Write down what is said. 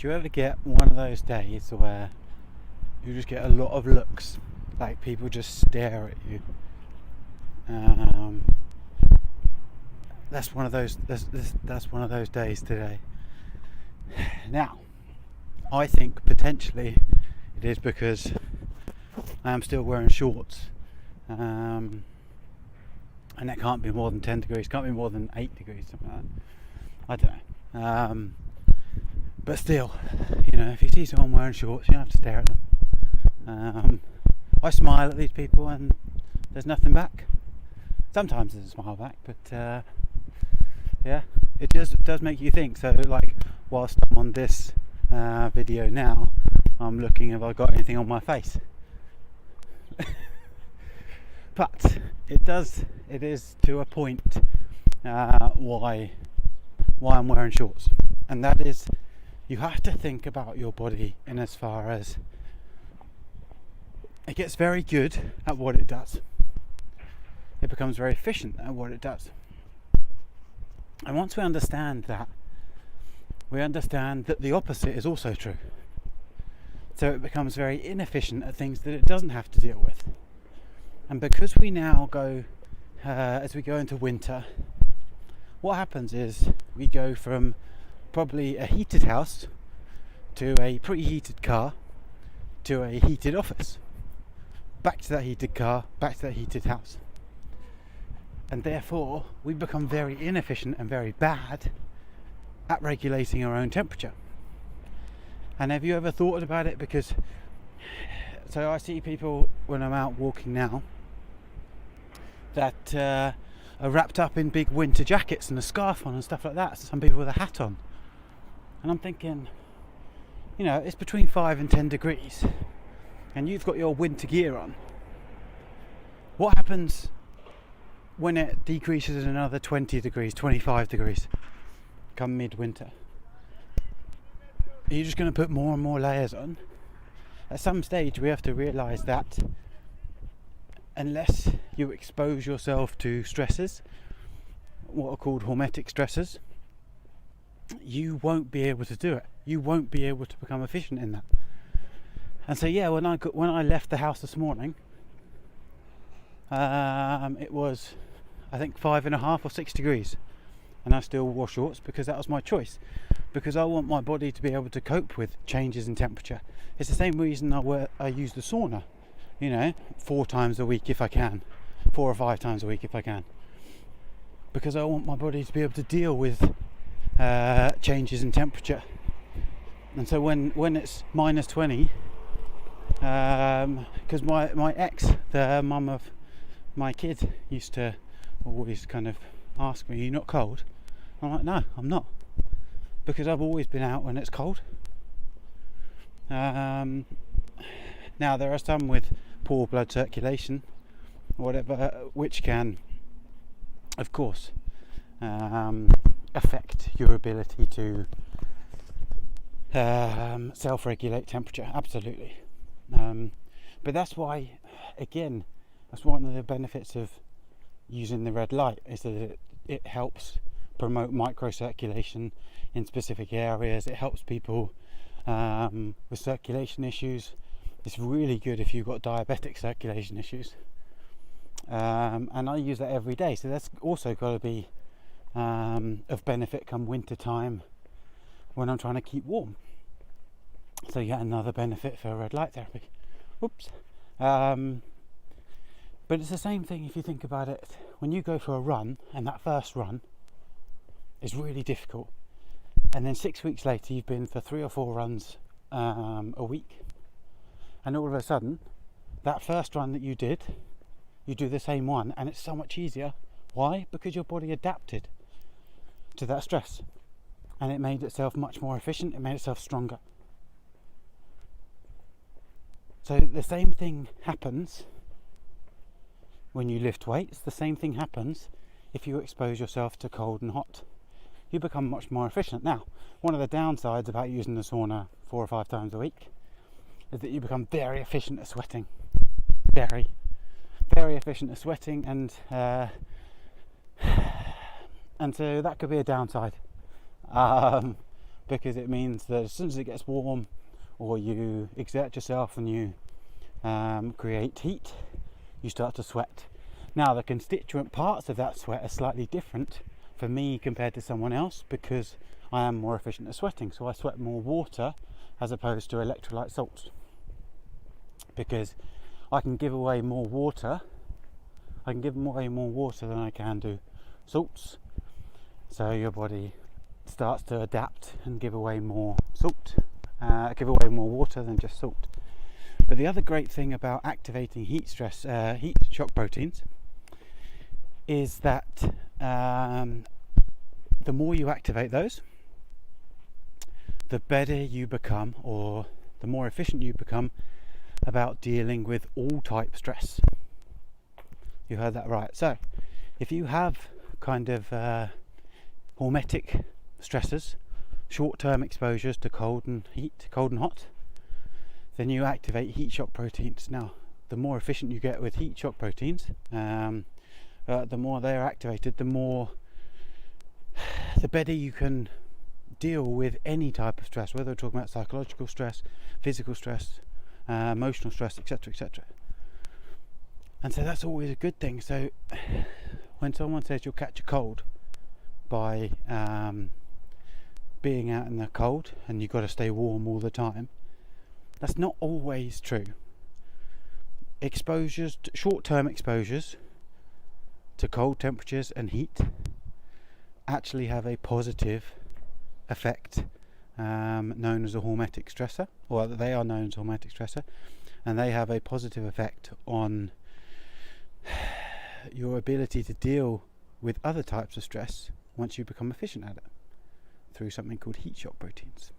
Do you ever get one of those days where you just get a lot of looks, like people just stare at you? That's one of those. That's one of those days today. Now, I think potentially it is because I am still wearing shorts, and it can't be more than 10 degrees. Can't be more than 8 degrees, something like that. I don't know. But still, if you see someone wearing shorts, you don't have to stare at them. I smile at these people and there's nothing back. Sometimes there's a smile back, but yeah, it just does make you think. So, like, whilst I'm on this video now, I'm looking if I've got anything on my face. But it is to a point why I'm wearing shorts, and that is, you have to think about your body in as far as it gets very good at what it does. It becomes very efficient at what it does. And once we understand that, we understand that the opposite is also true. So it becomes very inefficient at things that it doesn't have to deal with. And because we now go, as we go into winter, what happens is we go from probably a heated house to a preheated car to a heated office, back to that heated car, back to that heated house. And therefore we become very inefficient and very bad at regulating our own temperature. And have you ever thought about it? Because so I see people when I'm out walking now that are wrapped up in big winter jackets and a scarf on and stuff like that. Some people with a hat on. And I'm thinking, it's between 5 and 10 degrees and you've got your winter gear on. What happens when it decreases another 20 degrees, 25 degrees come midwinter? Are you just going to put more and more layers on? At some stage we have to realise that unless you expose yourself to stresses, what are called hormetic stressors, you won't be able to do it. You won't be able to become efficient in that. And so when I left the house this morning, it was, I think, 5.5 or 6 degrees, and I still wore shorts because that was my choice, because I want my body to be able to cope with changes in temperature. It's the same reason I use the sauna, 4 times a week if I can, 4 or 5 times a week if I can, because I want my body to be able to deal with changes in temperature. And so when it's minus 20, because my ex, the mum of my kid, used to always kind of ask me, "Are you not cold?" I'm like, "No, I'm not," because I've always been out when it's cold. Now there are some with poor blood circulation or whatever, which can, of course, affect your ability to self-regulate temperature. Absolutely. But that's why, again, that's one of the benefits of using the red light, is that it helps promote microcirculation in specific areas. It helps people with circulation issues. It's really good if you've got diabetic circulation issues, and I use that every day, so that's also got to be of benefit come winter time when I'm trying to keep warm. So yet another benefit for red light therapy. Whoops. But it's the same thing if you think about it. When you go for a run, and that first run is really difficult, and then 6 weeks later you've been for 3 or 4 runs a week, and all of a sudden that first run that you do the same one, and it's so much easier. Why? Because your body adapted to that stress, and it made itself much more efficient. It made itself stronger. So the same thing happens when you lift weights. The same thing happens if you expose yourself to cold and hot. You become much more efficient. Now, one of the downsides about using the sauna 4 or 5 times a week is that you become very efficient at sweating. Very, very efficient at sweating, and so that could be a downside. because it means that as soon as it gets warm, or you exert yourself and you create heat, you start to sweat. Now, the constituent parts of that sweat are slightly different for me compared to someone else, because I am more efficient at sweating. So I sweat more water as opposed to electrolyte salts, because I can give away more water. I can give away more water than I can do salts. So your body starts to adapt and give away more salt, give away more water than just salt. But the other great thing about activating heat shock proteins is that the more you activate those, the better you become, or the more efficient you become about dealing with all type stress. You heard that right. So if you have kind of hormetic stressors, short-term exposures to cold and hot, then you activate heat shock proteins. Now, the more efficient you get with heat shock proteins, the more they are activated, the better you can deal with any type of stress, whether we're talking about psychological stress, physical stress, emotional stress, etc., etc. And so that's always a good thing. So when someone says you'll catch a cold by being out in the cold and you've got to stay warm all the time, that's not always true. Short-term exposures to cold temperatures and heat actually have a positive effect, known as a hormetic stressor, or they are known as a hormetic stressor, and they have a positive effect on your ability to deal with other types of stress once you become efficient at it through something called heat shock proteins.